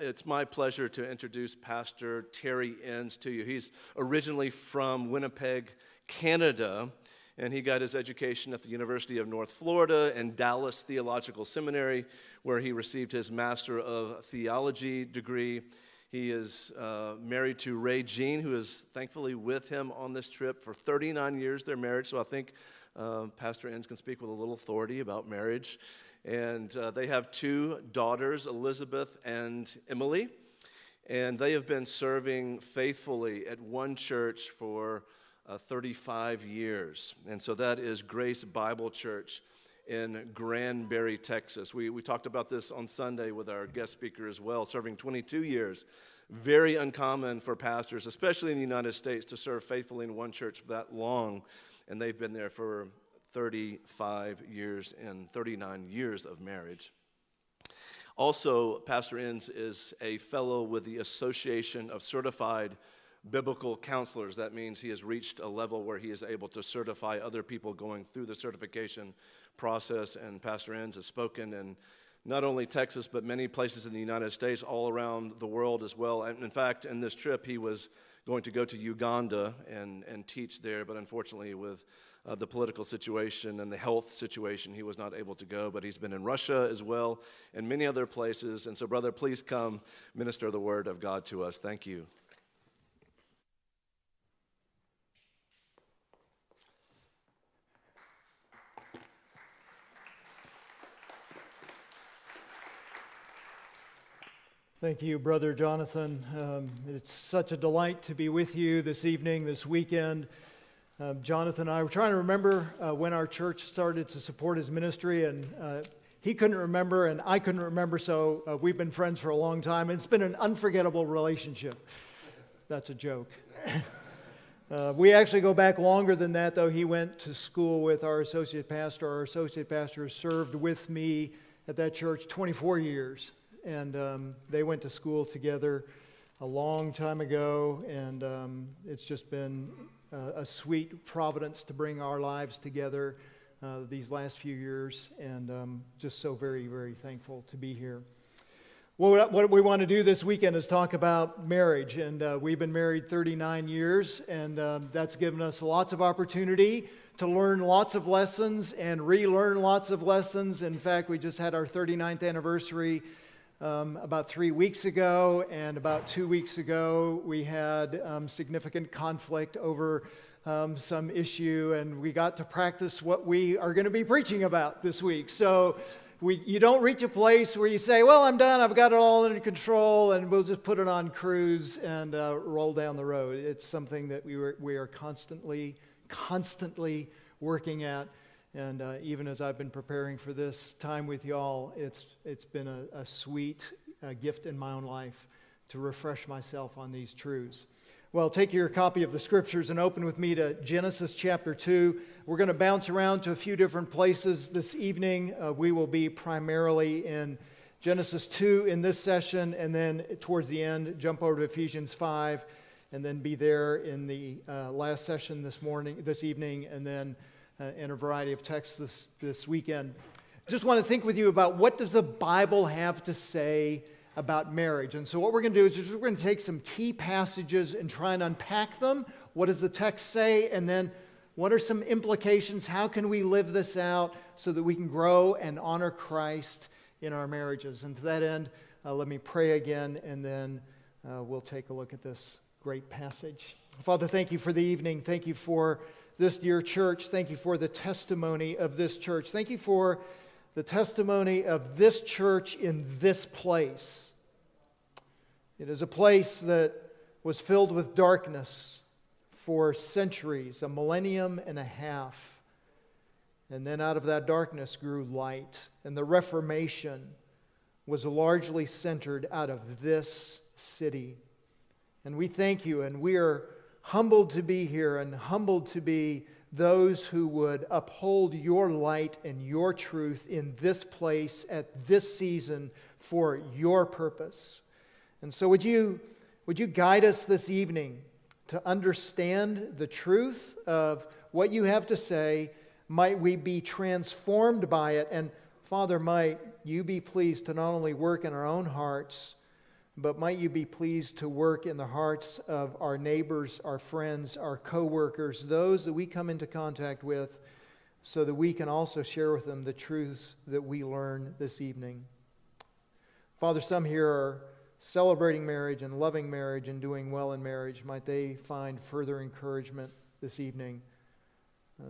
It's my pleasure to introduce Pastor Terry Enns to you. He's originally from Winnipeg, Canada, and he got his education at the University of North Florida and Dallas Theological Seminary, where he received his Master of Theology degree. He is married to Ray Jean, who is thankfully with him on this trip for 39 years, their marriage. So I think Pastor Enns can speak with a little authority about marriage. And they have two daughters, Elizabeth and Emily. And they have been serving faithfully at one church for 35 years. And so that is Grace Bible Church in Granbury, Texas. We talked about this on Sunday with our guest speaker as well, serving 22 years. Very uncommon for pastors, especially in the United States, to serve faithfully in one church for that long. And they've been there for 35 years and 39 years of marriage. Also, Pastor Enns is a fellow with the Association of Certified Biblical Counselors. That means he has reached a level where he is able to certify other people going through the certification process. And Pastor Enns has spoken in not only Texas, but many places in the United States, all around the world as well. And in fact, in this trip, he was going to go to Uganda and teach there, but unfortunately with the political situation and the health situation, he was not able to go. But he's been in Russia as well and many other places. And so, brother, please come minister the word of God to us. Thank you. Thank you, Brother Jonathan. It's such a delight to be with you this evening, this weekend. Jonathan and I were trying to remember when our church started to support his ministry, and he couldn't remember and I couldn't remember, so we've been friends for a long time. And it's been an unforgettable relationship. That's a joke. We actually go back longer than that, though. He went to school with our associate pastor. Our associate pastor served with me at that church 24 years. And they went to school together a long time ago, and it's just been a sweet providence to bring our lives together these last few years, and just so very, very thankful to be here. Well, what we want to do this weekend is talk about marriage, and we've been married 39 years, and that's given us lots of opportunity to learn lots of lessons and relearn lots of lessons. In fact, we just had our 39th anniversary about 3 weeks ago, and about 2 weeks ago we had significant conflict over some issue, and we got to practice what we are going to be preaching about this week. So you don't reach a place where you say, well, I'm done, I've got it all under control, and we'll just put it on cruise and roll down the road. It's something that we are constantly working at. And even as I've been preparing for this time with y'all, it's been a sweet gift in my own life to refresh myself on these truths. Well, take your copy of the Scriptures and open with me to Genesis chapter 2. We're going to bounce around to a few different places this evening. We will be primarily in Genesis 2 in this session, and then towards the end, jump over to Ephesians 5, and then be there in the last session this evening, and then in a variety of texts this weekend. I just want to think with you about what does the Bible have to say about marriage. And so what we're going to do is we're going to take some key passages and try and unpack them. What does the text say? And then what are some implications? How can we live this out so that we can grow and honor Christ in our marriages? And to that end, let me pray again, and then we'll take a look at this great passage. Father, thank you for the evening. Thank you for this dear church. Thank you for the testimony of this church. Thank you for the testimony of this church in this place. It is a place that was filled with darkness for centuries, a millennium and a half. And then out of that darkness grew light. And the Reformation was largely centered out of this city. And we thank you, and we are humbled to be here and humbled to be those who would uphold your light and your truth in this place at this season for your purpose. And so would you guide us this evening to understand the truth of what you have to say? Might we be transformed by it? And Father, might you be pleased to not only work in our own hearts, but might you be pleased to work in the hearts of our neighbors, our friends, our co-workers, those that we come into contact with, so that we can also share with them the truths that we learn this evening. Father, some here are celebrating marriage and loving marriage and doing well in marriage. Might they find further encouragement this evening.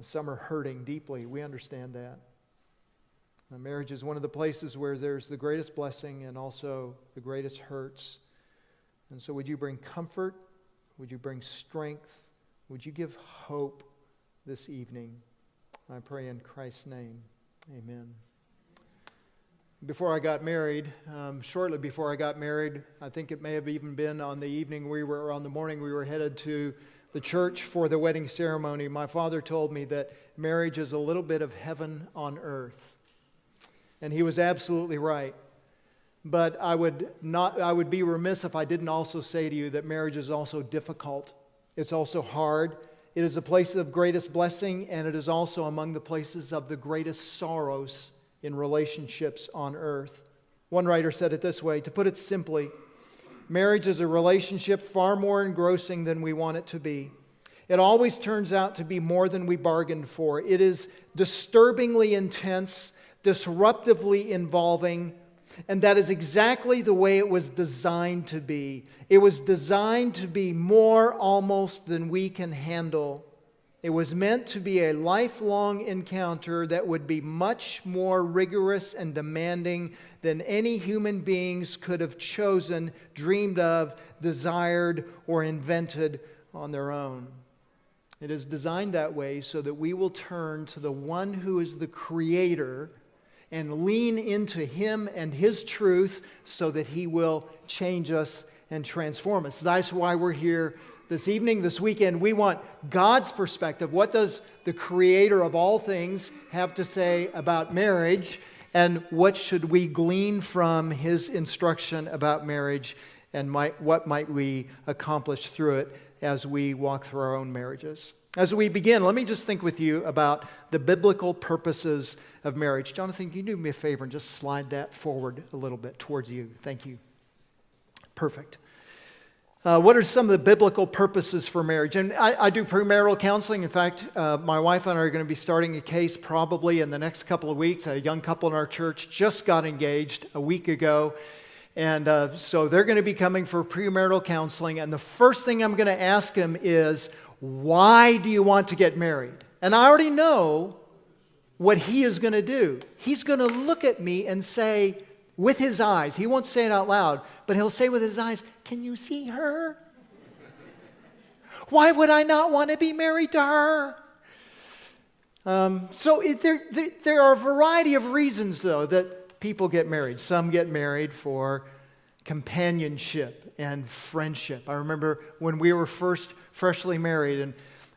Some are hurting deeply. We understand that. Marriage is one of the places where there's the greatest blessing and also the greatest hurts. And so would you bring comfort? Would you bring strength? Would you give hope this evening? I pray in Christ's name. Amen. Before I got married, shortly before I got married, I think it may have even been on the morning we were headed to the church for the wedding ceremony, my father told me that marriage is a little bit of heaven on earth. And he was absolutely right. But I would be remiss if I didn't also say to you that marriage is also difficult. It's also hard. It is a place of greatest blessing, and it is also among the places of the greatest sorrows in relationships on earth. One writer said it this way, to put it simply, marriage is a relationship far more engrossing than we want it to be. It always turns out to be more than we bargained for. It is disturbingly intense, disruptively involving, and that is exactly the way it was designed to be. It was designed to be more almost than we can handle. It was meant to be a lifelong encounter that would be much more rigorous and demanding than any human beings could have chosen, dreamed of, desired, or invented on their own. It is designed that way so that we will turn to the one who is the Creator and lean into Him and His truth so that He will change us and transform us. That's why we're here this evening, this weekend. We want God's perspective. What does the Creator of all things have to say about marriage? And what should we glean from His instruction about marriage? And what might we accomplish through it as we walk through our own marriages? As we begin, let me just think with you about the biblical purposes of marriage. Jonathan, can you do me a favor and just slide that forward a little bit towards you? Thank you. Perfect. What are some of the biblical purposes for marriage? And I do premarital counseling. In fact, my wife and I are going to be starting a case probably in the next couple of weeks. A young couple in our church just got engaged a week ago. And so they're going to be coming for premarital counseling. And the first thing I'm going to ask them is, why do you want to get married? And I already know what he is going to do. He's going to look at me and say, with his eyes, he won't say it out loud, but he'll say with his eyes, can you see her? Why would I not want to be married to her? There are a variety of reasons, though, that people get married. Some get married for companionship and friendship. I remember when we were first freshly married,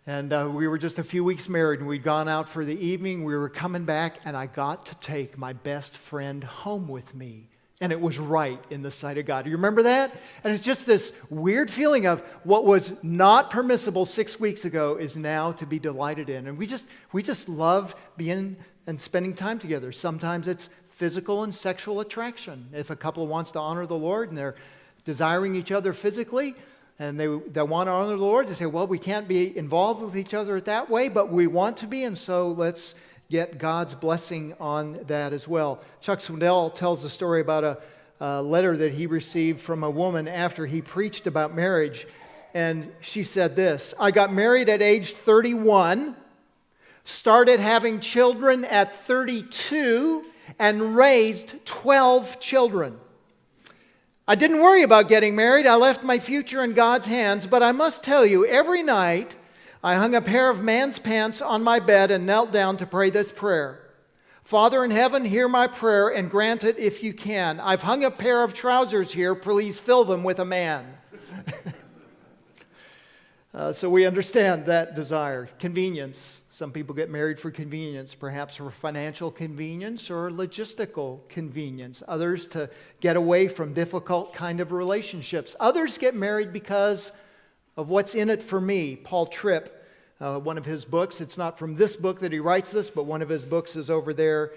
and we were just a few weeks married, and we'd gone out for the evening. We were coming back, and I got to take my best friend home with me. And it was right in the sight of God. Do you remember that? And it's just this weird feeling of what was not permissible 6 weeks ago is now to be delighted in. And we just love being and spending time together. Sometimes it's physical and sexual attraction. If a couple wants to honor the Lord and they're desiring each other physically, and they want to honor the Lord, they say, well, we can't be involved with each other that way, but we want to be, and so let's get God's blessing on that as well. Chuck Swindoll tells a story about a letter that he received from a woman after he preached about marriage, and she said this, I got married at age 31, started having children at 32, and raised 12 children. I didn't worry about getting married. I left my future in God's hands, but I must tell you, every night I hung a pair of man's pants on my bed and knelt down to pray this prayer. Father in heaven, hear my prayer and grant it if you can. I've hung a pair of trousers here. Please fill them with a man. So we understand that desire. Convenience. Some people get married for convenience, perhaps for financial convenience or logistical convenience. Others to get away from difficult kind of relationships. Others get married because of what's in it for me. Paul Tripp, one of his books, it's not from this book that he writes this, but one of his books is over there.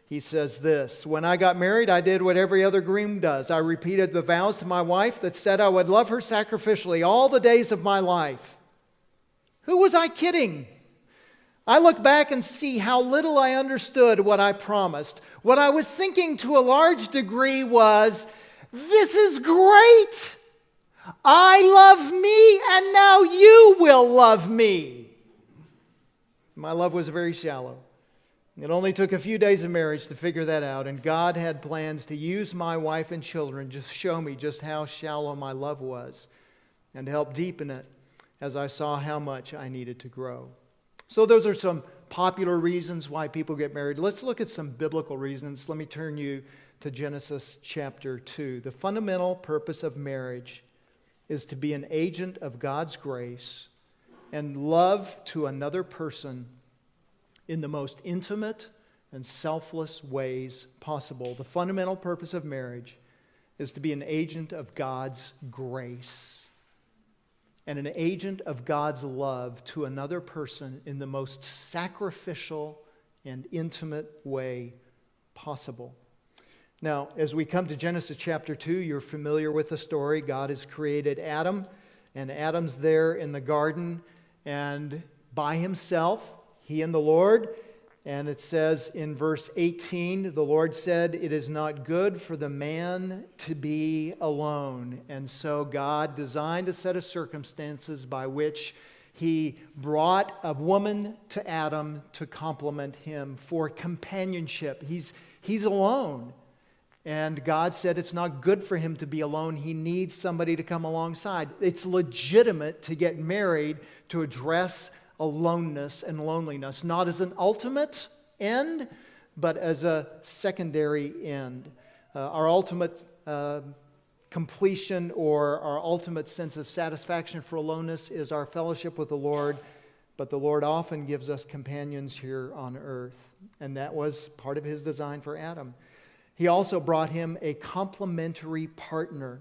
he says this, "When I got married, I did what every other groom does. I repeated the vows to my wife that said I would love her sacrificially all the days of my life." Who was I kidding? I look back and see how little I understood what I promised. What I was thinking to a large degree was, this is great. I love me, and now you will love me. My love was very shallow. It only took a few days of marriage to figure that out, and God had plans to use my wife and children to show me just how shallow my love was and to help deepen it as I saw how much I needed to grow. So those are some popular reasons why people get married. Let's look at some biblical reasons. Let me turn you to Genesis chapter 2. The fundamental purpose of marriage is to be an agent of God's grace and love to another person in the most intimate and selfless ways possible. The fundamental purpose of marriage is to be an agent of God's grace and an agent of God's love to another person in the most sacrificial and intimate way possible. Now, as we come to Genesis chapter 2, you're familiar with the story. God has created Adam, and Adam's there in the garden and by himself, he and the Lord. And it says in verse 18, the Lord said, "It is not good for the man to be alone." And so God designed a set of circumstances by which he brought a woman to Adam to complement him for companionship. He's alone. And God said it's not good for him to be alone. He needs somebody to come alongside. It's legitimate to get married to address aloneness and loneliness, not as an ultimate end, but as a secondary end. Our ultimate completion or our ultimate sense of satisfaction for aloneness is our fellowship with the Lord, but the Lord often gives us companions here on earth, and that was part of his design for Adam. He also brought him a complementary partner.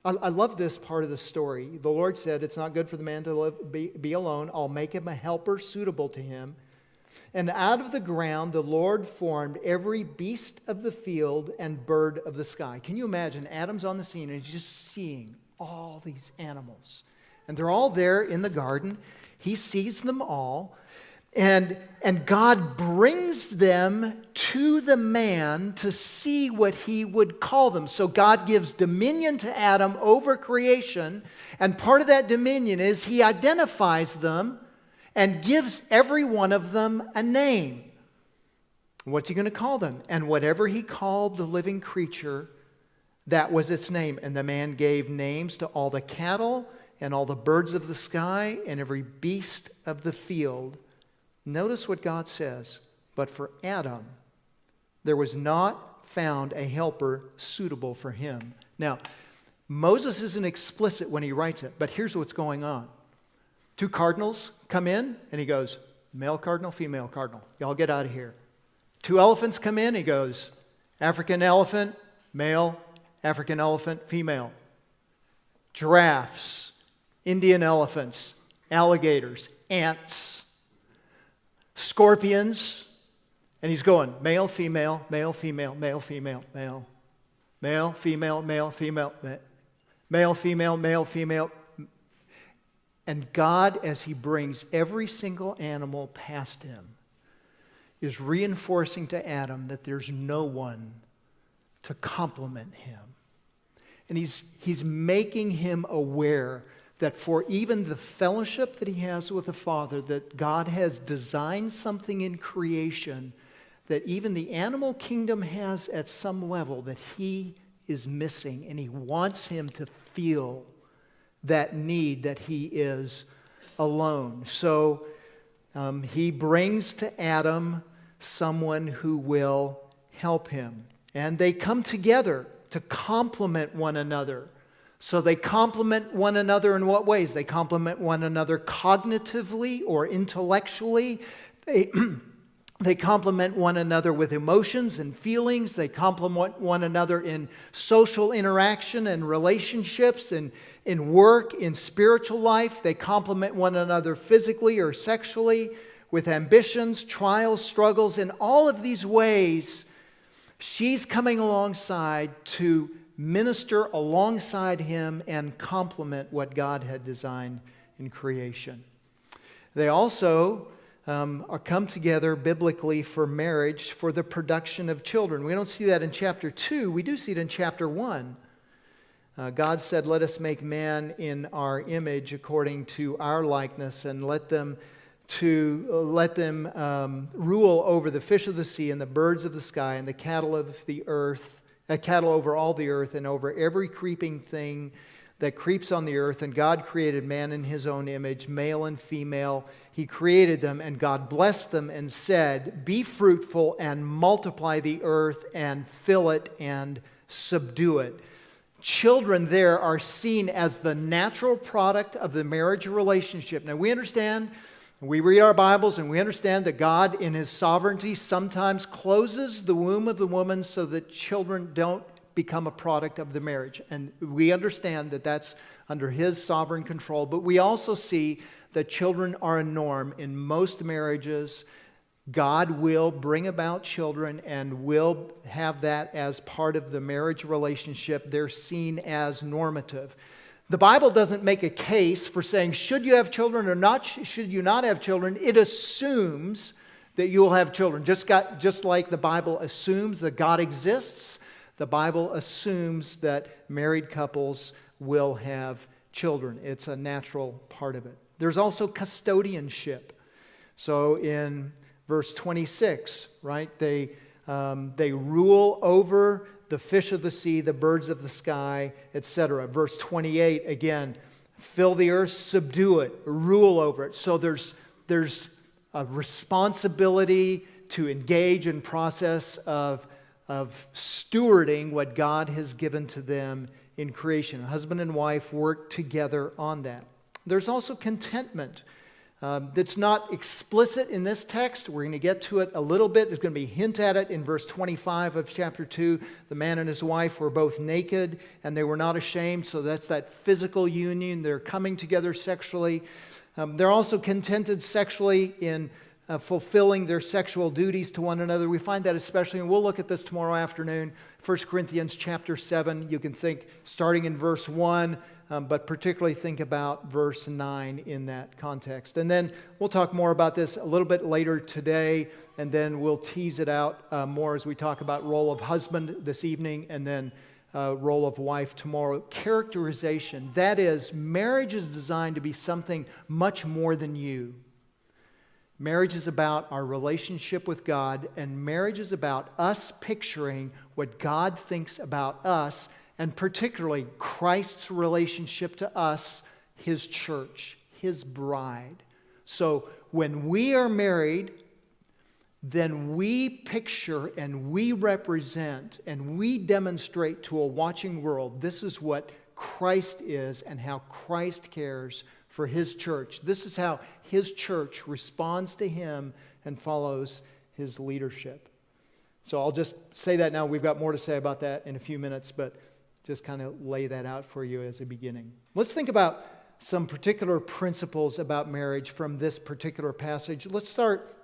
I love this part of the story. The Lord said, "It's not good for the man to be alone. I'll make him a helper suitable to him." And out of the ground the Lord formed every beast of the field and bird of the sky. Can you imagine? Adam's on the scene and he's just seeing all these animals. And they're all there in the garden. He sees them all. And God brings them to the man to see what he would call them. So God gives dominion to Adam over creation. And part of that dominion is he identifies them and gives every one of them a name. What's he going to call them? And whatever he called the living creature, that was its name. And the man gave names to all the cattle and all the birds of the sky and every beast of the field. Notice what God says, "But for Adam, there was not found a helper suitable for him." Now, Moses isn't explicit when he writes it, but here's what's going on. Two cardinals come in, and he goes, "Male cardinal, female cardinal. Y'all get out of here." Two elephants come in, he goes, "African elephant, male, African elephant, female." Giraffes, Indian elephants, alligators, ants, scorpions, and he's going male, female, male, female, male, female, male, male, female, male, female, male, female, male, female. And God, as he brings every single animal past him, is reinforcing to Adam that there's no one to complement him. And he's making him aware that for even the fellowship that he has with the Father, that God has designed something in creation that even the animal kingdom has at some level that he is missing. And he wants him to feel that need that he is alone. So he brings to Adam someone who will help him. And they come together to complement one another. So they complement one another in what ways? They complement one another cognitively or intellectually. They complement one another with emotions and feelings. They complement one another in social interaction and relationships and in work, in spiritual life. They complement one another physically or sexually with ambitions, trials, struggles. In all of these ways, She's coming alongside to minister alongside him and complement what God had designed in creation. They also are come together biblically for marriage for the production of children. We don't see that in chapter 2. We do see it in chapter 1. God said, "Let us make man in our image according to our likeness, and let them rule over the fish of the sea and the birds of the sky and the cattle of the earth, cattle over all the earth, and over every creeping thing that creeps on the earth. And God created man in his own image, male and female. He created them, and God blessed them and said, 'Be fruitful and multiply the earth and fill it and subdue it.'" Children there are seen as the natural product of the marriage relationship. Now we understand, we read our Bibles and we understand that God in His sovereignty sometimes closes the womb of the woman so that children don't become a product of the marriage. And we understand that that's under His sovereign control. But we also see that children are a norm in most marriages. God will bring about children and will have that as part of the marriage relationship. They're seen as normative. The Bible doesn't make a case for saying, should you have children or not, should you not have children. It assumes that you will have children. Just like the Bible assumes that God exists, the Bible assumes that married couples will have children. It's a natural part of it. There's also custodianship. So in verse 26, right, they rule over the fish of the sea, the birds of the sky, etc. Verse 28, again, fill the earth, subdue it, rule over it. So there's a responsibility to engage in process of stewarding what God has given to them in creation. Husband and wife work together on that. There's also contentment. That's not explicit in this text. We're going to get to it a little bit. There's going to be a hint at it in verse 25 of chapter 2. The man and his wife were both naked and they were not ashamed. So that's that physical union. They're coming together sexually. They're also contented sexually in fulfilling their sexual duties to one another. We find that especially, and we'll look at this tomorrow afternoon, 1 Corinthians chapter 7. You can think starting in verse 1, but particularly think about verse 9 in that context. And then we'll talk more about this a little bit later today, and then we'll tease it out more as we talk about role of husband this evening, and then role of wife tomorrow. Characterization, that is, marriage is designed to be something much more than you. Marriage is about our relationship with God, and marriage is about us picturing what God thinks about us, and particularly Christ's relationship to us, His church, His bride. So when we are married, then we picture and we represent and we demonstrate to a watching world this is what Christ is and how Christ cares for His church. This is how His church responds to Him and follows His leadership. So I'll just say that now. We've got more to say about that in a few minutes, but just kind of lay that out for you as a beginning. Let's think about some particular principles about marriage from this particular passage. Let's start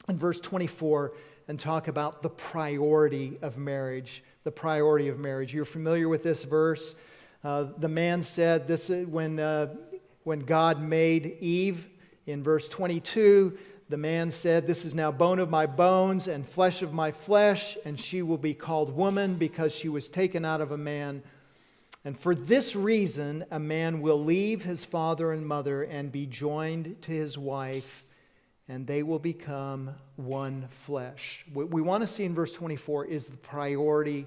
in verse 24 and talk about the priority of marriage. The priority of marriage. You're familiar with this verse. The man said, this is when God made Eve, in verse 22, the man said, "This is now bone of my bones and flesh of my flesh, and she will be called woman because she was taken out of a man. And for this reason, a man will leave his father and mother and be joined to his wife, and they will become one flesh." What we want to see in verse 24 is the priority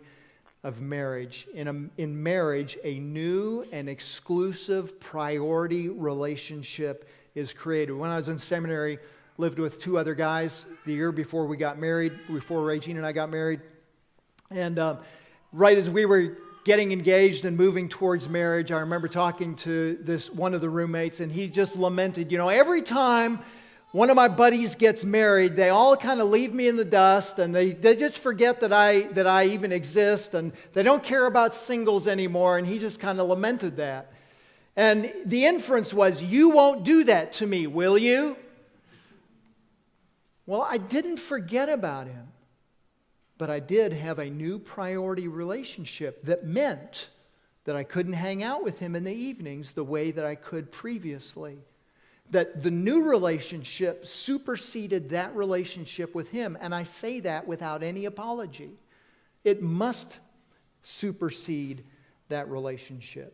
of marriage. In marriage, a new and exclusive priority relationship is created. When I was in seminary, lived with two other guys the year before we got married, before Regine and I got married. And right as we were getting engaged and moving towards marriage, I remember talking to one of the roommates, and he just lamented, every time one of my buddies gets married, they all kind of leave me in the dust, and they just forget that I even exist, and they don't care about singles anymore, and he just kind of lamented that. And the inference was, you won't do that to me, will you? Well, I didn't forget about him. but I did have a new priority relationship that meant that I couldn't hang out with him in the evenings the way that I could previously. That the new relationship superseded that relationship with him. And I say that without any apology. It must supersede that relationship.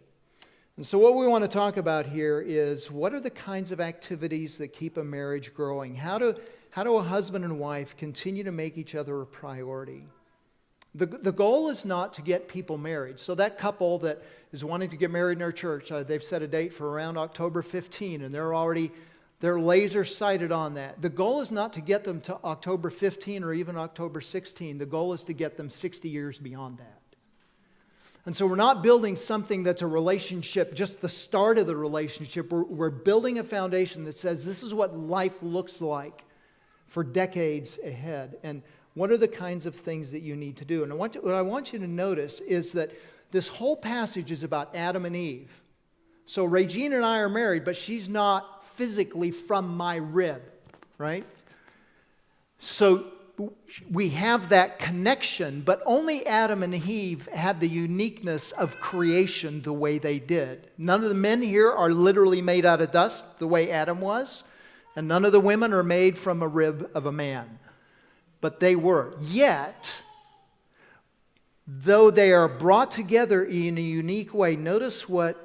And so what we want to talk about here is, what are the kinds of activities that keep a marriage growing? How do a husband and wife continue to make each other a priority? The goal is not to get people married. So that couple that is wanting to get married in our church, they've set a date for around October 15, and they're laser sighted on that. The goal is not to get them to October 15 or even October 16. The goal is to get them 60 years beyond that. And so we're not building something that's a relationship, just the start of the relationship. We're building a foundation that says this is what life looks like for decades ahead. And what are the kinds of things that you need to do? And what I want you to notice is that this whole passage is about Adam and Eve. So Regina and I are married, but she's not physically from my rib, right? So we have that connection, but only Adam and Eve had the uniqueness of creation the way they did. None of the men here are literally made out of dust the way Adam was, and none of the women are made from a rib of a man. But they were. Yet, though they are brought together in a unique way, notice what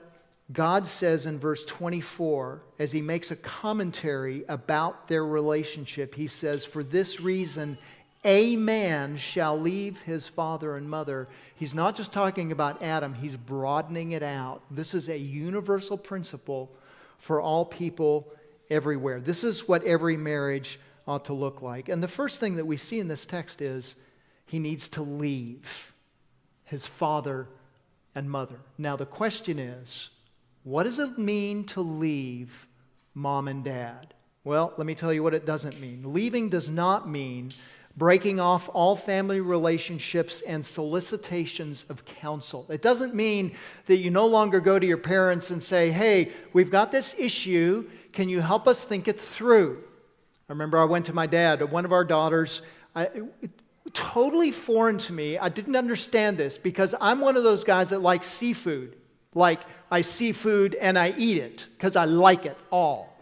God says in verse 24 as he makes a commentary about their relationship. He says, "For this reason, a man shall leave his father and mother." He's not just talking about Adam, he's broadening it out. This is a universal principle for all people everywhere. This is what every marriage ought to look like. And the first thing that we see in this text is he needs to leave his father and mother. Now the question is, what does it mean to leave mom and dad? Well, let me tell you what it doesn't mean. Leaving does not mean breaking off all family relationships and solicitations of counsel. It doesn't mean that you no longer go to your parents and say, "Hey, we've got this issue. Can you help us think it through?" I remember I went to my dad, one of our daughters. Totally foreign to me. I didn't understand this because I'm one of those guys that likes seafood. Like, I see food and I eat it because I like it all.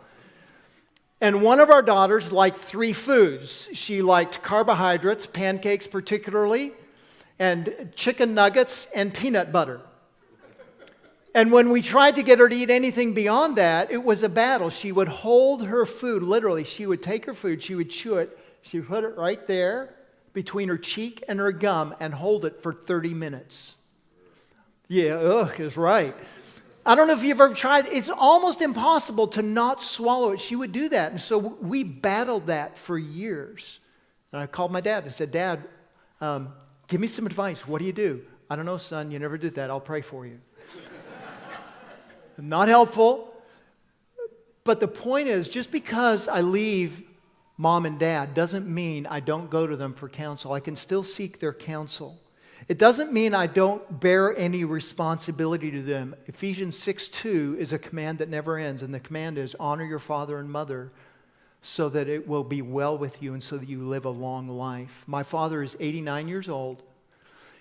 And one of our daughters liked 3 foods. She liked carbohydrates, pancakes particularly, and chicken nuggets and peanut butter. And when we tried to get her to eat anything beyond that, it was a battle. She would hold her food, literally. She would take her food, she would chew it, she would put it right there between her cheek and her gum and hold it for 30 minutes. Yeah, is right. I don't know if you've ever tried. It's almost impossible to not swallow it. She would do that. And so we battled that for years. And I called my dad and said, "Dad, give me some advice. What do you do?" "I don't know, son. You never did that. I'll pray for you." Not helpful. But the point is, just because I leave mom and dad doesn't mean I don't go to them for counsel. I can still seek their counsel. It doesn't mean I don't bear any responsibility to them. Ephesians 6:2 is a command that never ends, and the command is honor your father and mother so that it will be well with you and so that you live a long life. My father is 89 years old.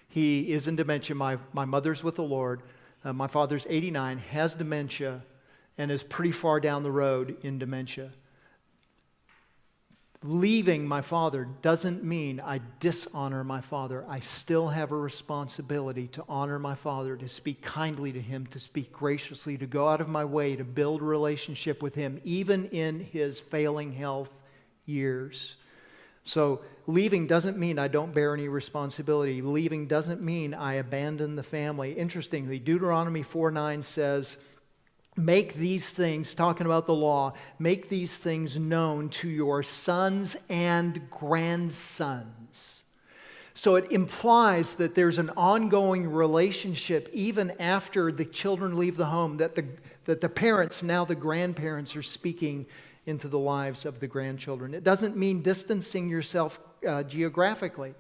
He is in dementia. My mother's with the Lord. My father's 89, has dementia, and is pretty far down the road in dementia. Leaving my father doesn't mean I dishonor my father. I still have a responsibility to honor my father, to speak kindly to him, to speak graciously, to go out of my way to build a relationship with him, even in his failing health years. So leaving doesn't mean I don't bear any responsibility. Leaving doesn't mean I abandon the family. Interestingly, Deuteronomy 4:9 says, "Make these things," talking about the law, "make these things known to your sons and grandsons." So it implies that there's an ongoing relationship even after the children leave the home, that the parents, now the grandparents, are speaking into the lives of the grandchildren. It doesn't mean distancing yourself geographically.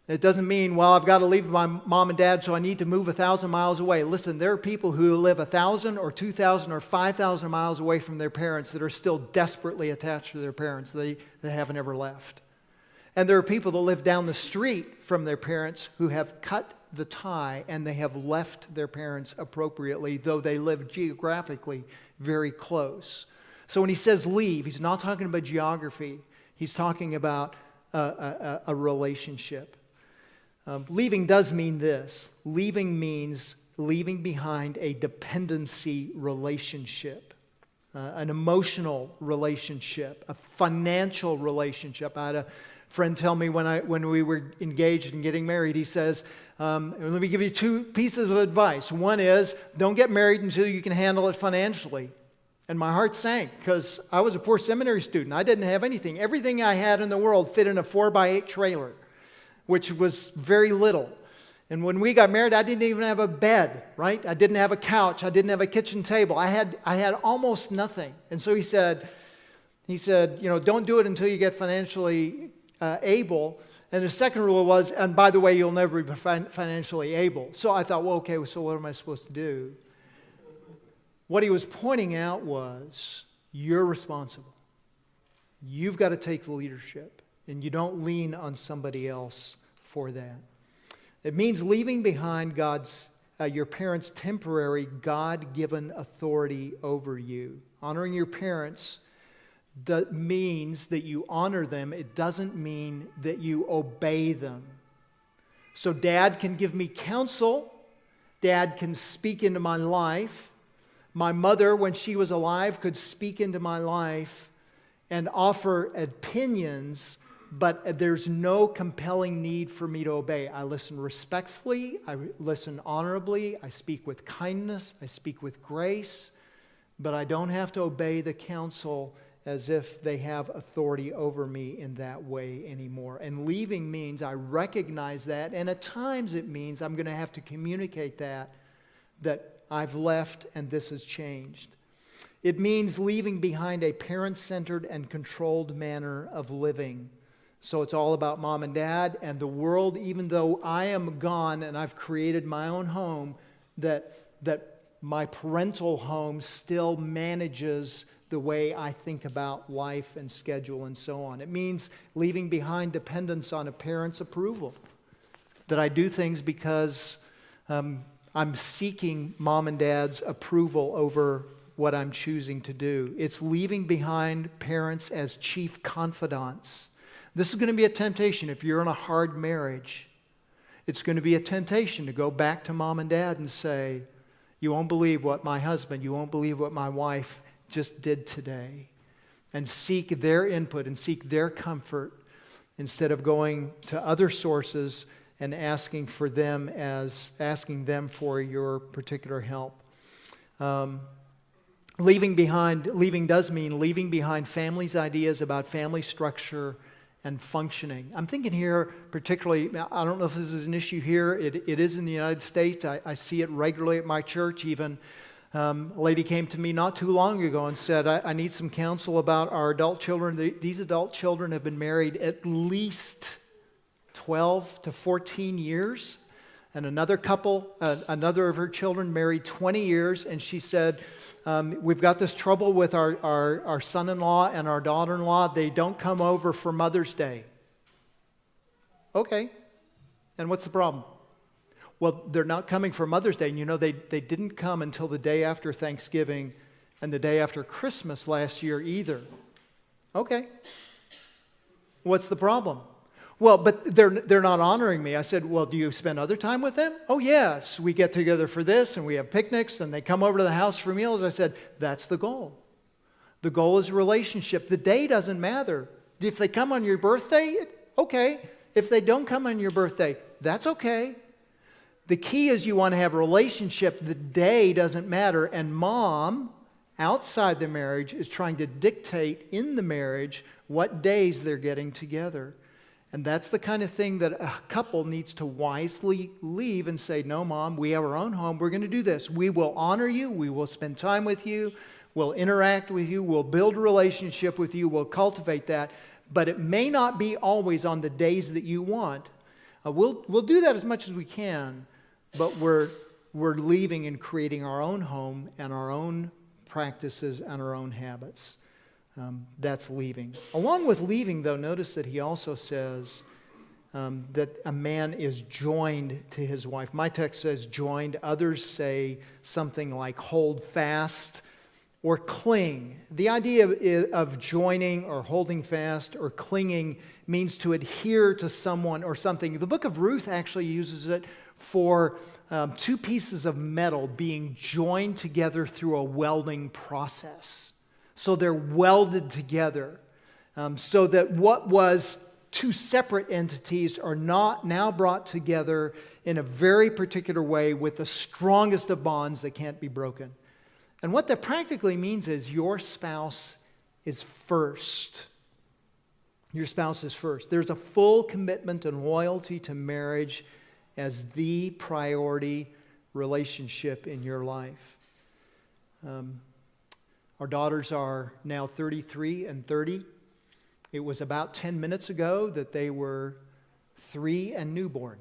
It doesn't mean, well, I've got to leave my mom and dad, so I need to move 1,000 miles away. Listen, there are people who live 1,000 or 2,000 or 5,000 miles away from their parents that are still desperately attached to their parents. They haven't ever left. And there are people that live down the street from their parents who have cut the tie and they have left their parents appropriately, though they live geographically very close. So when he says leave, he's not talking about geography. He's talking about a relationship. Leaving does mean this. Leaving means leaving behind a dependency relationship, an emotional relationship, a financial relationship. I had a friend tell me when we were engaged in getting married, he says, let me give you two pieces of advice. One is, don't get married until you can handle it financially. And my heart sank because I was a poor seminary student. I didn't have anything. Everything I had in the world fit in a 4x8 trailer, which was very little. And when we got married, I didn't even have a bed, right? I didn't have a couch. I didn't have a kitchen table. I had almost nothing. And so he said, don't do it until you get financially able. And the second rule was, and by the way, you'll never be financially able. So I thought, well, okay, so what am I supposed to do? What he was pointing out was, you're responsible. You've got to take the leadership, and you don't lean on somebody else for that. It means leaving behind your parents' temporary God-given authority over you. Honoring your parents means that you honor them. It doesn't mean that you obey them. So Dad can give me counsel. Dad can speak into my life. My mother, when she was alive, could speak into my life and offer opinions, but there's no compelling need for me to obey. I listen respectfully, I listen honorably, I speak with kindness, I speak with grace, but I don't have to obey the counsel as if they have authority over me in that way anymore. And leaving means I recognize that, and at times it means I'm going to have to communicate that I've left and this has changed. It means leaving behind a parent-centered and controlled manner of living. So it's all about mom and dad and the world, even though I am gone and I've created my own home, that my parental home still manages the way I think about life and schedule and so on. It means leaving behind dependence on a parent's approval. That I do things because I'm seeking mom and dad's approval over what I'm choosing to do. It's leaving behind parents as chief confidants. This is going to be a temptation if you're in a hard marriage. It's going to be a temptation to go back to mom and dad and say, you won't believe what my husband, you won't believe what my wife just did today. And seek their input and seek their comfort instead of going to other sources and asking them for your particular help. Leaving does mean leaving behind family's ideas about family structure and functioning. I'm thinking here particularly, I don't know if this is an issue here. It is in the United States. I see it regularly at my church even. A lady came to me not too long ago and said, I need some counsel about our adult children. These adult children have been married at least 12 to 14 years. And another couple, another of her children married 20 years. And she said, we've got this trouble with our son-in-law and our daughter-in-law. They don't come over for Mother's Day. Okay. And what's the problem? Well, they're not coming for Mother's Day. And you know, they didn't come until the day after Thanksgiving and the day after Christmas last year either. Okay. What's the problem? Well, but they're not honoring me. I said, well, do you spend other time with them? Oh, yes. We get together for this, and we have picnics, and they come over to the house for meals. I said, that's the goal. The goal is relationship. The day doesn't matter. If they come on your birthday, okay. If they don't come on your birthday, that's okay. The key is you want to have a relationship. The day doesn't matter. And mom, outside the marriage, is trying to dictate in the marriage what days they're getting together. And that's the kind of thing that a couple needs to wisely leave and say, no, Mom, we have our own home. We're going to do this. We will honor you. We will spend time with you. We'll interact with you. We'll build a relationship with you. We'll cultivate that. But it may not be always on the days that you want. We'll do that as much as we can, but we're leaving and creating our own home and our own practices and our own habits. That's leaving. Along with leaving, though, notice that he also says that a man is joined to his wife. My text says joined. Others say something like hold fast or cling. The idea of joining or holding fast or clinging means to adhere to someone or something. The book of Ruth actually uses it for two pieces of metal being joined together through a welding process. So they're welded together so that what was two separate entities are not now brought together in a very particular way with the strongest of bonds that can't be broken. And what that practically means is your spouse is first. Your spouse is first. There's a full commitment and loyalty to marriage as the priority relationship in your life. Our daughters are now 33 and 30. It was about 10 minutes ago that they were 3 and newborn.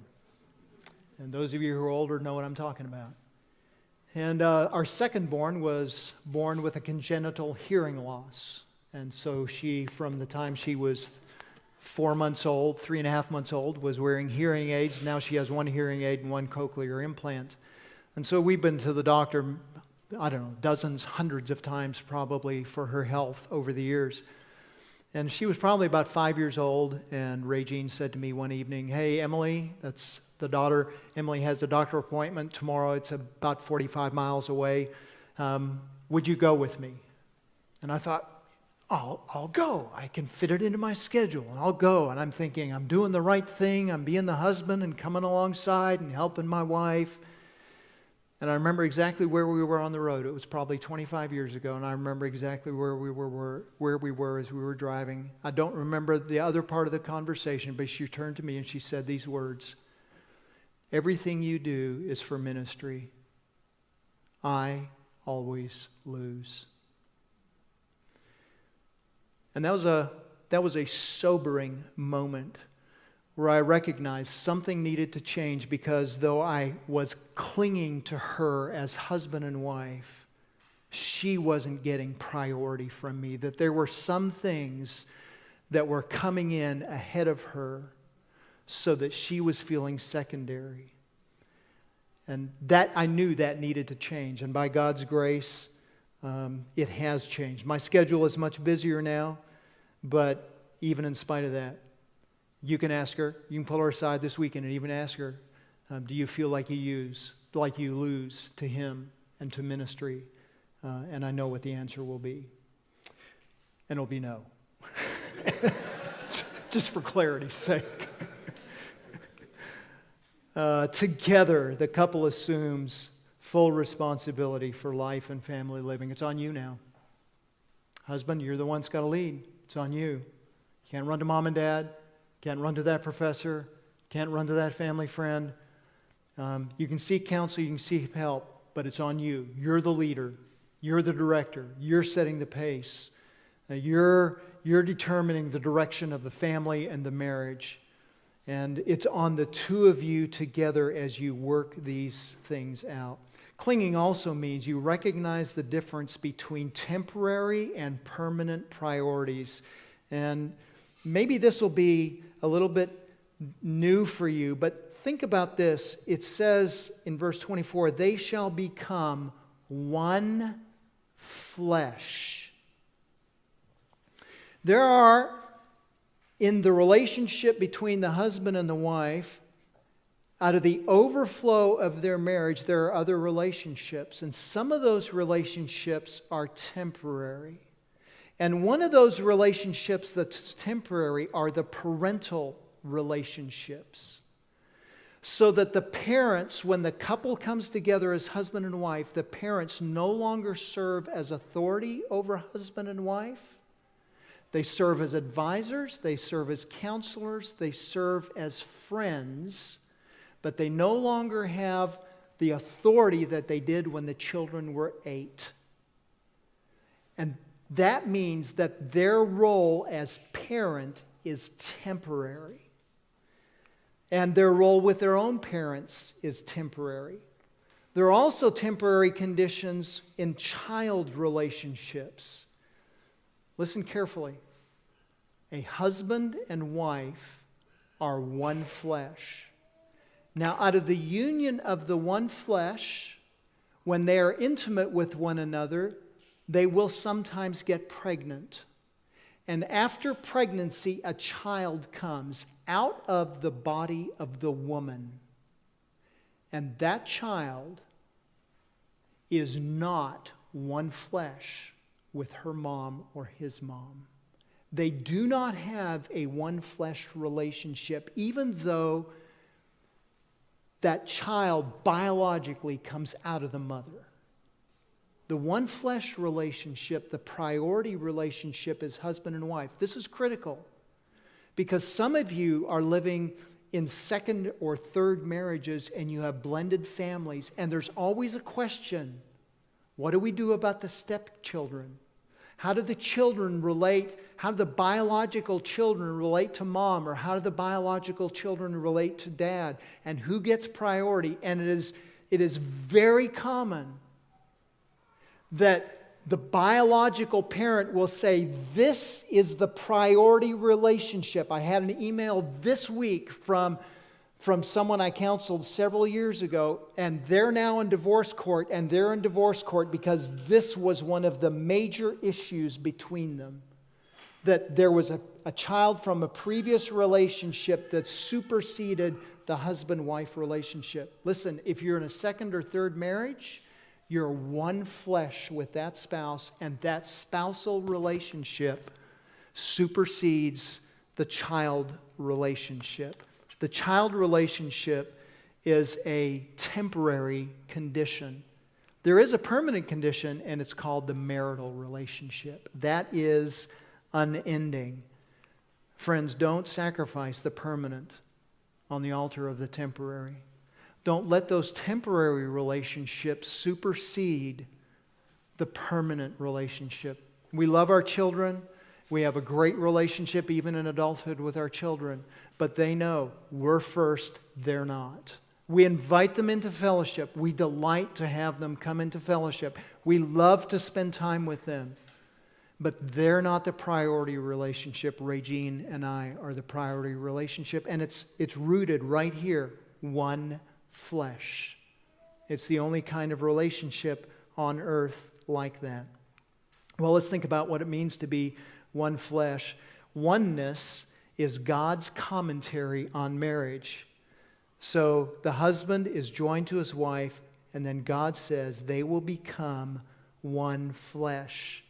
And those of you who are older know what I'm talking about. And our second born was born with a congenital hearing loss. And so she, from the time she was 4 months old, 3.5 months old, was wearing hearing aids. Now she has one hearing aid and one cochlear implant. And so we've been to the doctor, I don't know, dozens, hundreds of times probably for her health over the years. And she was probably about 5 years old, and Regine said to me one evening, "Hey, Emily," that's the daughter, "Emily has a doctor appointment tomorrow. It's about 45 miles away. Would you go with me?" And I thought, I'll go. I can fit it into my schedule, and I'll go. And I'm thinking, I'm doing the right thing. I'm being the husband and coming alongside and helping my wife. And I remember exactly where we were on the road. It was probably 25 years ago, and I remember exactly where we were as we were driving. I don't remember the other part of the conversation, but she turned to me and she said these words: "Everything you do is for ministry. I always lose." And that was a sobering moment where I recognized something needed to change, because though I was clinging to her as husband and wife, she wasn't getting priority from me. That there were some things that were coming in ahead of her so that she was feeling secondary. And that I knew that needed to change. And by God's grace, it has changed. My schedule is much busier now, but even in spite of that, you can ask her, you can pull her aside this weekend and even ask her, do you feel like you lose to him and to ministry? And I know what the answer will be. And it'll be no. Just for clarity's sake. Together, the couple assumes full responsibility for life and family living. It's on you now. Husband, you're the one that's got to lead. It's on you. You can't run to mom and dad. Can't run to that professor. Can't run to that family friend. You can seek counsel. You can seek help. But it's on you. You're the leader. You're the director. You're setting the pace. You're determining the direction of the family and the marriage. And it's on the two of you together as you work these things out. Clinging also means you recognize the difference between temporary and permanent priorities. And maybe this will be a little bit new for you, but think about this. It says in verse 24, "They shall become one flesh." There are, in the relationship between the husband and the wife, out of the overflow of their marriage, there are other relationships. And some of those relationships are temporary. And one of those relationships that's temporary are the parental relationships. So that the parents, when the couple comes together as husband and wife, the parents no longer serve as authority over husband and wife. They serve as advisors, they serve as counselors, they serve as friends, but they no longer have the authority that they did when the children were 8. And that means that their role as parent is temporary. And their role with their own parents is temporary. There are also temporary conditions in child relationships. Listen carefully. A husband and wife are one flesh. Now, out of the union of the one flesh, when they are intimate with one another, they will sometimes get pregnant. And after pregnancy, a child comes out of the body of the woman. And that child is not one flesh with her mom or his mom. They do not have a one flesh relationship, even though that child biologically comes out of the mother. The one flesh relationship, the priority relationship, is husband and wife. This is critical because some of you are living in second or third marriages and you have blended families, and there's always a question: what do we do about the stepchildren? How do the children relate? How do the biological children relate to mom? Or how do the biological children relate to dad? And who gets priority? And it is very common that the biological parent will say, this is the priority relationship. I had an email this week from someone I counseled several years ago, and they're now in divorce court, and they're in divorce court because this was one of the major issues between them. That there was a child from a previous relationship that superseded the husband-wife relationship. Listen, if you're in a second or third marriage, you're one flesh with that spouse, and that spousal relationship supersedes the child relationship. The child relationship is a temporary condition. There is a permanent condition, and it's called the marital relationship. That is unending. Friends, don't sacrifice the permanent on the altar of the temporary. Don't let those temporary relationships supersede the permanent relationship. We love our children. We have a great relationship even in adulthood with our children. But they know we're first, they're not. We invite them into fellowship. We delight to have them come into fellowship. We love to spend time with them. But they're not the priority relationship. Regine and I are the priority relationship. And it's rooted right here. One flesh. It's the only kind of relationship on earth like that. Well, let's think about what it means to be one flesh. Oneness is God's commentary on marriage. So the husband is joined to his wife, and then God says they will become one flesh.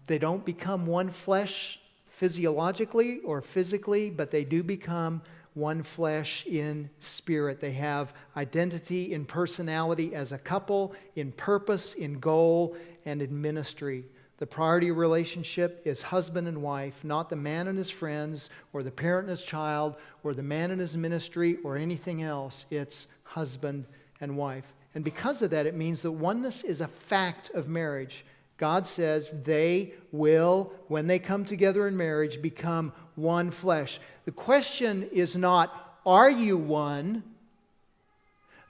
They don't become one flesh physiologically or physically, but they do become one flesh in spirit. They have identity in personality as a couple, in purpose, in goal, and in ministry. The priority relationship is husband and wife, not the man and his friends, or the parent and his child, or the man and his ministry, or anything else. It's husband and wife. And because of that, it means that oneness is a fact of marriage. God says they will, when they come together in marriage, become one flesh. The question is not, are you one?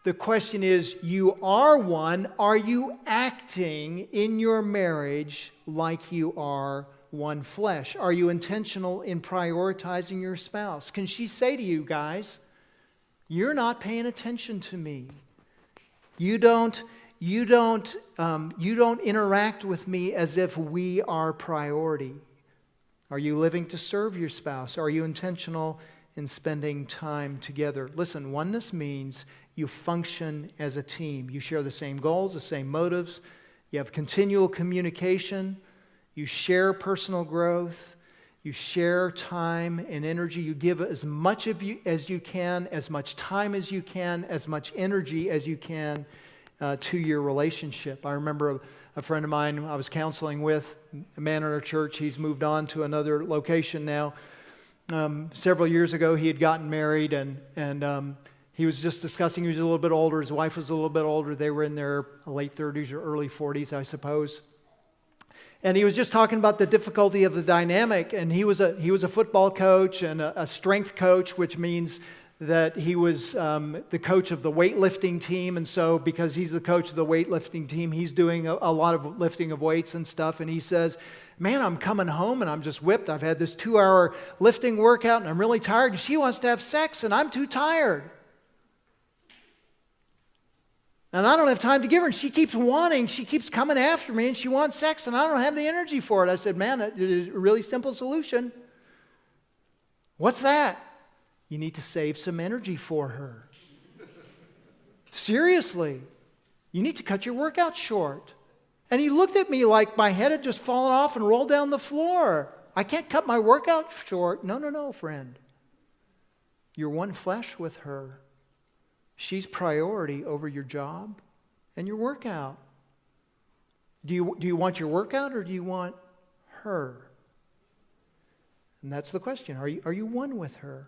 The question is, you are one. Are you acting in your marriage like you are one flesh? Are you intentional in prioritizing your spouse? Can she say to you, guys, you're not paying attention to me. You don't interact with me as if we are priority. Are you living to serve your spouse? Are you intentional in spending time together? Listen, oneness means you function as a team. You share the same goals, the same motives. You have continual communication. You share personal growth. You share time and energy. You give as much of you as you can, as much time as you can, as much energy as you can to your relationship. I remember a friend of mine I was counseling with, a man in our church. He's moved on to another location now. Several years ago, he had gotten married, and he was just discussing, he was a little bit older, his wife was a little bit older. They were in their late 30s or early 40s, I suppose. And he was just talking about the difficulty of the dynamic, and he was a football coach and a strength coach, which means that he was the coach of the weightlifting team. And so because he's the coach of the weightlifting team, he's doing a lot of lifting of weights and stuff. And he says, man, I'm coming home and I'm just whipped. I've had this 2-hour lifting workout and I'm really tired. And she wants to have sex and I'm too tired. And I don't have time to give her. And she keeps coming after me and she wants sex and I don't have the energy for it. I said, man, a really simple solution. What's that? You need to save some energy for her. Seriously, you need to cut your workout short. And he looked at me like my head had just fallen off and rolled down the floor. I can't cut my workout short. No, friend. You're one flesh with her. She's priority over your job and your workout. Do you want your workout or do you want her? And that's the question. Are you one with her?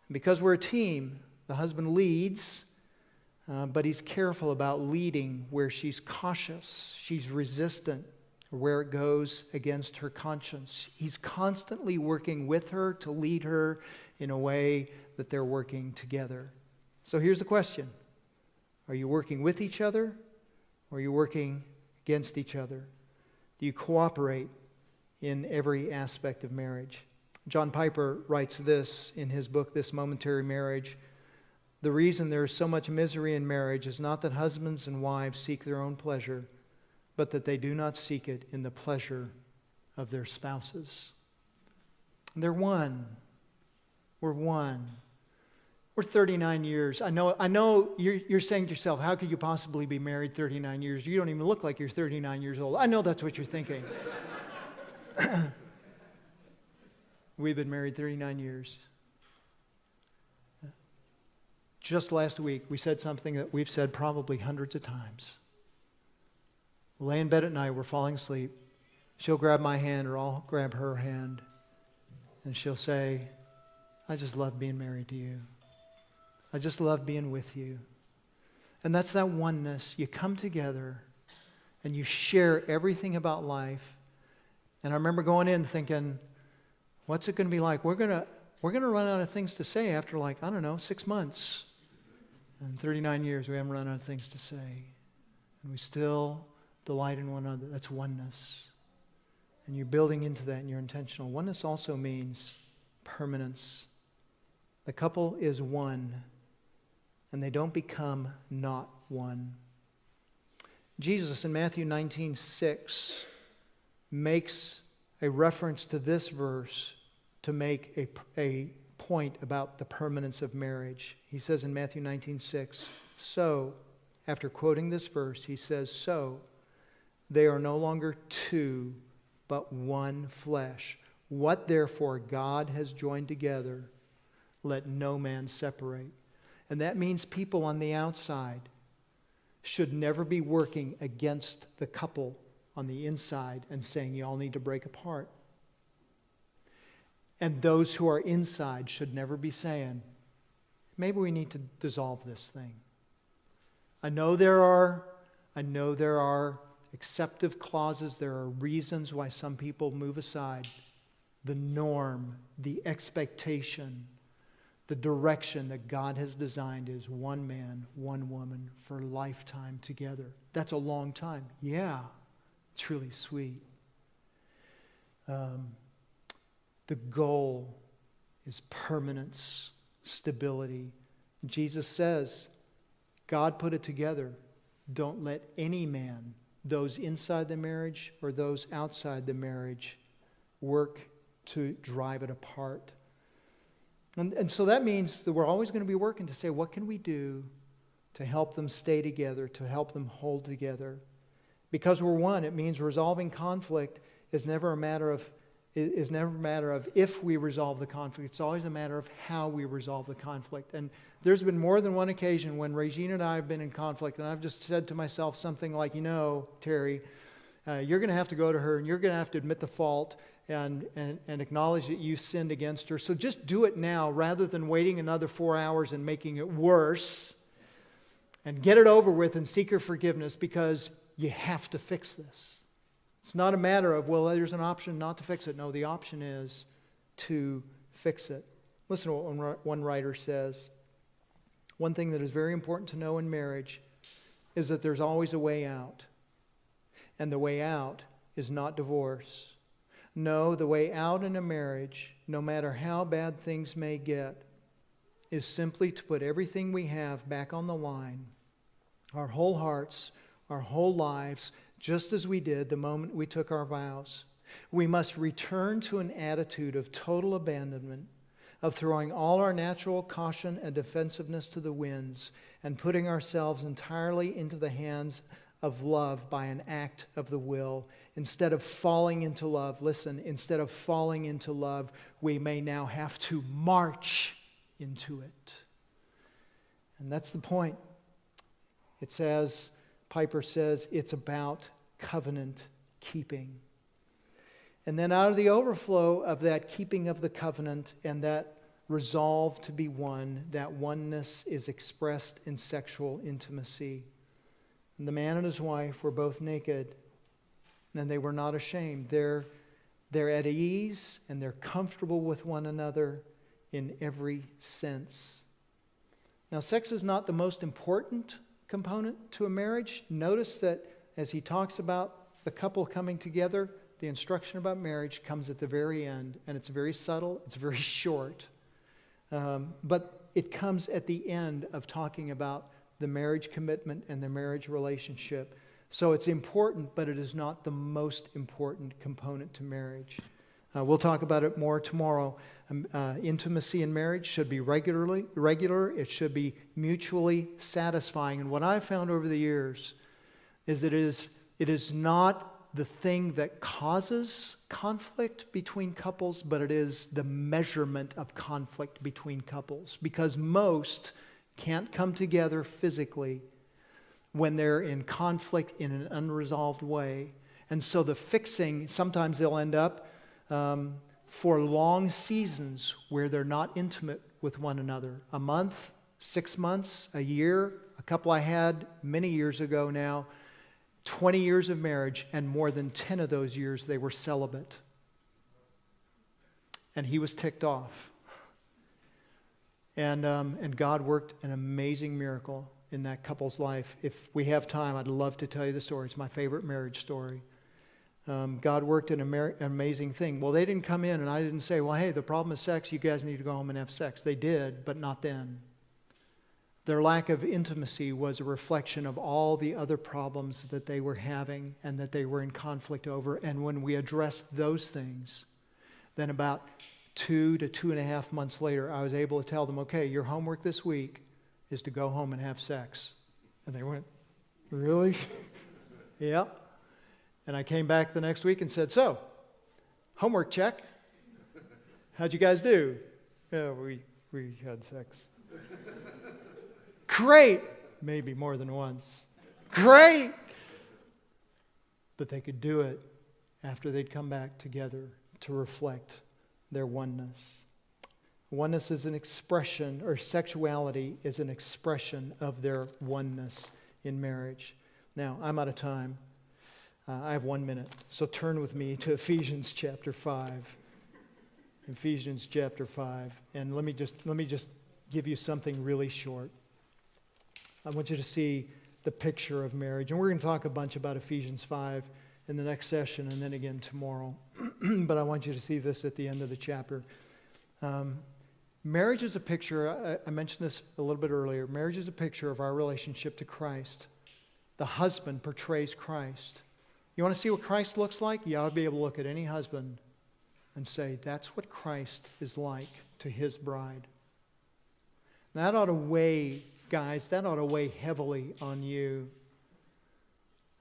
And because we're a team, the husband leads, but he's careful about leading where she's cautious, she's resistant, or where it goes against her conscience. He's constantly working with her to lead her in a way that they're working together. So here's the question. Are you working with each other or are you working against each other? Do you cooperate in every aspect of marriage? John Piper writes this in his book, This Momentary Marriage. The reason there is so much misery in marriage is not that husbands and wives seek their own pleasure, but that they do not seek it in the pleasure of their spouses. They're one. We're one. We're 39 years. I know you're saying to yourself, how could you possibly be married 39 years? You don't even look like you're 39 years old. I know that's what you're thinking. We've been married 39 years. Just last week, we said something that we've said probably hundreds of times. We'll lay in bed at night, we're falling asleep. She'll grab my hand or I'll grab her hand. And she'll say, I just love being married to you. I just love being with you. And that's that oneness. You come together and you share everything about life. And I remember going in thinking, what's it going to be like? We're going to run out of things to say after 6 months. And 39 years, we haven't run out of things to say. And we still delight in one another. That's oneness. And you're building into that and you're intentional. Oneness also means permanence. The couple is one, and they don't become not one. Jesus in Matthew 19:6 makes a reference to this verse to make a point about the permanence of marriage. He says in Matthew 19:6, so, after quoting this verse, he says, so, they are no longer two, but one flesh. What therefore God has joined together, let no man separate. And that means people on the outside should never be working against the couple on the inside and saying, you all need to break apart. And those who are inside should never be saying, maybe we need to dissolve this thing. I know there are acceptive clauses, there are reasons why some people move aside. The norm, the expectation, the direction that God has designed is one man, one woman for lifetime together. That's a long time. Yeah, it's really sweet. The goal is permanence, stability. Jesus says, God put it together. Don't let any man, those inside the marriage or those outside the marriage, work to drive it apart. And so that means that we're always going to be working to say, what can we do to help them stay together, to help them hold together? Because we're one, it means resolving conflict is never a matter of if we resolve the conflict. It's always a matter of how we resolve the conflict. And there's been more than one occasion when Regina and I have been in conflict, and I've just said to myself something like, Terry, you're going to have to go to her, and you're going to have to admit the fault and acknowledge that you sinned against her. So just do it now rather than waiting another 4 hours and making it worse. And get it over with and seek her forgiveness, because you have to fix this. It's not a matter of, well, there's an option not to fix it. No, the option is to fix it. Listen to what one writer says. One thing that is very important to know in marriage is that there's always a way out. And the way out is not divorce. No, the way out in a marriage, no matter how bad things may get, is simply to put everything we have back on the line, our whole hearts, our whole lives, just as we did the moment we took our vows. We must return to an attitude of total abandonment, of throwing all our natural caution and defensiveness to the winds and putting ourselves entirely into the hands of love by an act of the will. Instead of falling into love, listen, instead of falling into love, we may now have to march into it. And that's the point. It says, Piper says, it's about covenant keeping. And then out of the overflow of that keeping of the covenant and that resolve to be one, that oneness is expressed in sexual intimacy. And the man and his wife were both naked, and they were not ashamed. They're at ease, and they're comfortable with one another in every sense. Now, sex is not the most important component to a marriage. Notice that as he talks about the couple coming together, the instruction about marriage comes at the very end, and it's very subtle, it's very short. But it comes at the end of talking about the marriage commitment and the marriage relationship. So it's important, but it is not the most important component to marriage. We'll talk about it more tomorrow. Intimacy in marriage should be regular. It should be mutually satisfying. And what I've found over the years is that it is not the thing that causes conflict between couples, but it is the measurement of conflict between couples. Because most can't come together physically when they're in conflict in an unresolved way. And so the fixing, sometimes they'll end up for long seasons where they're not intimate with one another. A month, 6 months, a year. A couple I had many years ago now, 20 years of marriage, and more than 10 of those years they were celibate. And he was ticked off. And God worked an amazing miracle in that couple's life. If we have time, I'd love to tell you the story. It's my favorite marriage story. God worked an amazing thing. Well, they didn't come in, and I didn't say, well, hey, the problem is sex. You guys need to go home and have sex. They did, but not then. Their lack of intimacy was a reflection of all the other problems that they were having and that they were in conflict over. And when we addressed those things, then about 2 to 2.5 months later, I was able to tell them, okay, your homework this week is to go home and have sex. And they went, really? Yeah. And I came back the next week and said, so, homework check. How'd you guys do? Yeah, we had sex. Great! Maybe more than once. Great! But they could do it after they'd come back together to reflect their oneness. Oneness is an expression, or sexuality is an expression of their oneness in marriage. Now, I'm out of time. I have 1 minute, so turn with me to Ephesians chapter 5. Ephesians chapter 5, and let me just give you something really short. I want you to see the picture of marriage, and we're going to talk a bunch about Ephesians 5 in the next session, and then again tomorrow. But I want you to see this at the end of the chapter. Marriage is a picture. I mentioned this a little bit earlier. Marriage is a picture of our relationship to Christ. The husband portrays Christ. You want to see what Christ looks like? You ought to be able to look at any husband and say, that's what Christ is like to his bride. That ought to weigh, guys, that ought to weigh heavily on you.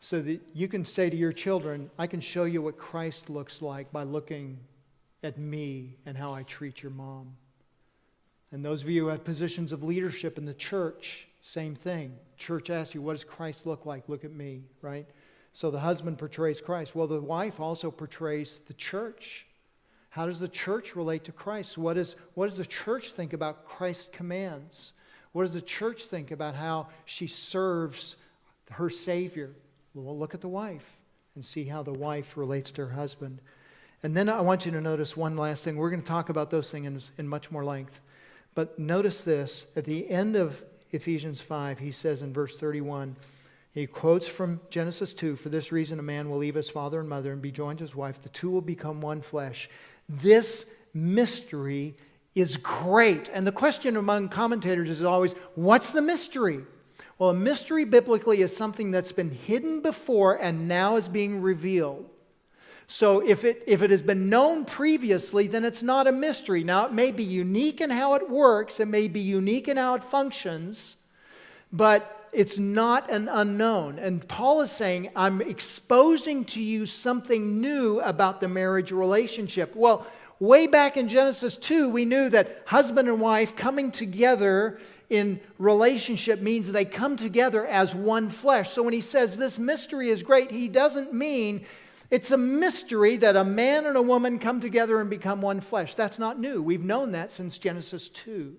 So that you can say to your children, I can show you what Christ looks like by looking at me and how I treat your mom. And those of you who have positions of leadership in the church, same thing. Church asks you, what does Christ look like? Look at me, right? So the husband portrays Christ. Well, the wife also portrays the church. How does the church relate to Christ? What does the church think about Christ's commands? What does the church think about how she serves her Savior? Well, look at the wife and see how the wife relates to her husband. And then I want you to notice one last thing. We're going to talk about those things in much more length. But notice this. At the end of Ephesians 5, he says in verse 31, he quotes from Genesis 2, "For this reason a man will leave his father and mother and be joined to his wife. The two will become one flesh." This mystery is great. And the question among commentators is always, what's the mystery? Well, a mystery biblically is something that's been hidden before and now is being revealed. So if it has been known previously, then it's not a mystery. Now, it may be unique in how it works, it may be unique in how it functions, but it's not an unknown. And Paul is saying, I'm exposing to you something new about the marriage relationship. Well, way back in Genesis 2, we knew that husband and wife coming together in relationship means they come together as one flesh. So when he says this mystery is great, he doesn't mean it's a mystery that a man and a woman come together and become one flesh. That's not new. We've known that since Genesis 2.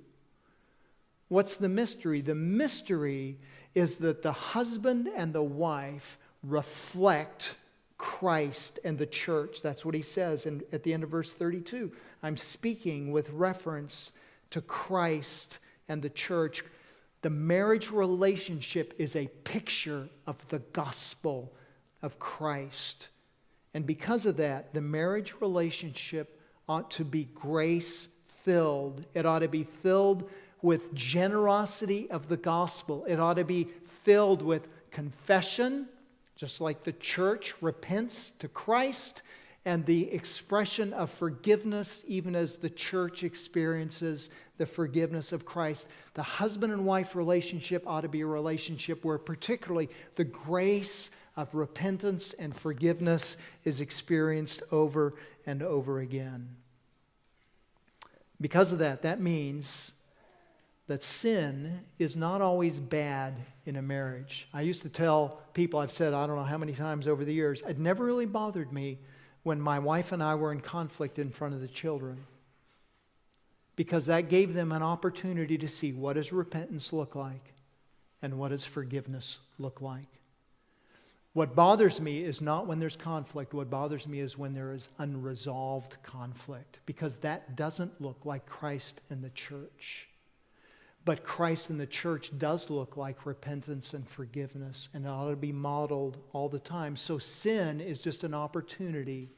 What's the mystery? The mystery is that the husband and the wife reflect Christ and the church. That's what he says at the end of verse 32. I'm speaking with reference to Christ and the church. The marriage relationship is a picture of the gospel of Christ. And because of that, the marriage relationship ought to be grace-filled. It ought to be filled with generosity of the gospel. It ought to be filled with confession, just like the church repents to Christ, and the expression of forgiveness, even as the church experiences the forgiveness of Christ. The husband and wife relationship ought to be a relationship where particularly the grace of repentance and forgiveness is experienced over and over again. Because of that, that means that sin is not always bad in a marriage. I used to tell people, I've said I don't know how many times over the years, it never really bothered me when my wife and I were in conflict in front of the children, because that gave them an opportunity to see what does repentance look like and what does forgiveness look like. What bothers me is not when there's conflict. What bothers me is when there is unresolved conflict, because that doesn't look like Christ and the church. But Christ and the church does look like repentance and forgiveness, and it ought to be modeled all the time. So sin is just an opportunity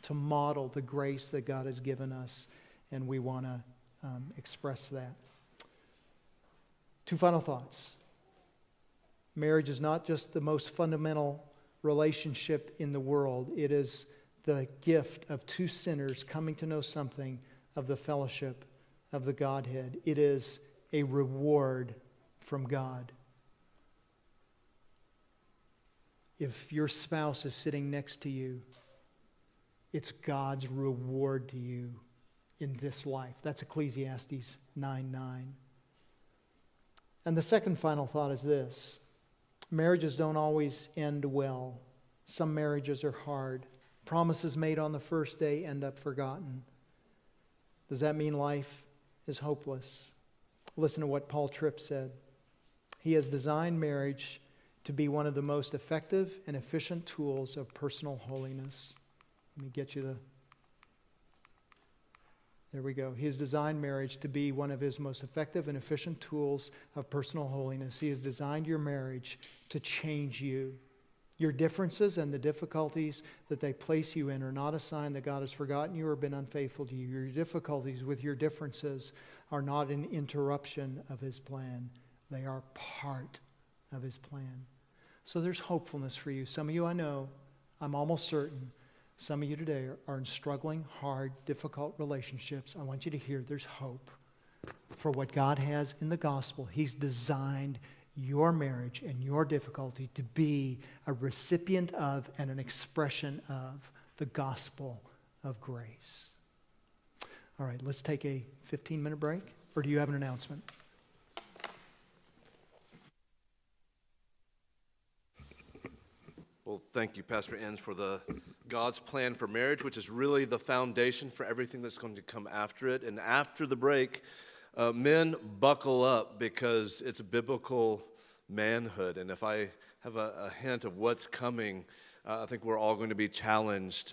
to model the grace that God has given us, and we want to express that. Two final thoughts. Marriage is not just the most fundamental relationship in the world. It is the gift of two sinners coming to know something of the fellowship of the Godhead. It is a reward from God. If your spouse is sitting next to you, it's God's reward to you in this life. That's Ecclesiastes 9:9. And the second final thought is this. Marriages don't always end well. Some marriages are hard. Promises made on the first day end up forgotten. Does that mean life is hopeless? Listen to what Paul Tripp said. He has designed marriage to be one of the most effective and efficient tools of personal holiness. Let me get you there we go. He has designed marriage to be one of his most effective and efficient tools of personal holiness. He has designed your marriage to change you. Your differences and the difficulties that they place you in are not a sign that God has forgotten you or been unfaithful to you. Your difficulties with your differences are not an interruption of his plan. They are part of his plan. So there's hopefulness for you. Some of you I know, I'm almost certain, some of you today are in struggling, hard, difficult relationships. I want you to hear there's hope for what God has in the gospel. He's designed your marriage and your difficulty to be a recipient of and an expression of the gospel of grace. All right, let's take a 15-minute break. Or do you have an announcement? Well, thank you, Pastor Enns, for the God's plan for marriage, which is really the foundation for everything that's going to come after it. And after the break, men, buckle up, because it's biblical manhood. And if I have a hint of what's coming, I think we're all going to be challenged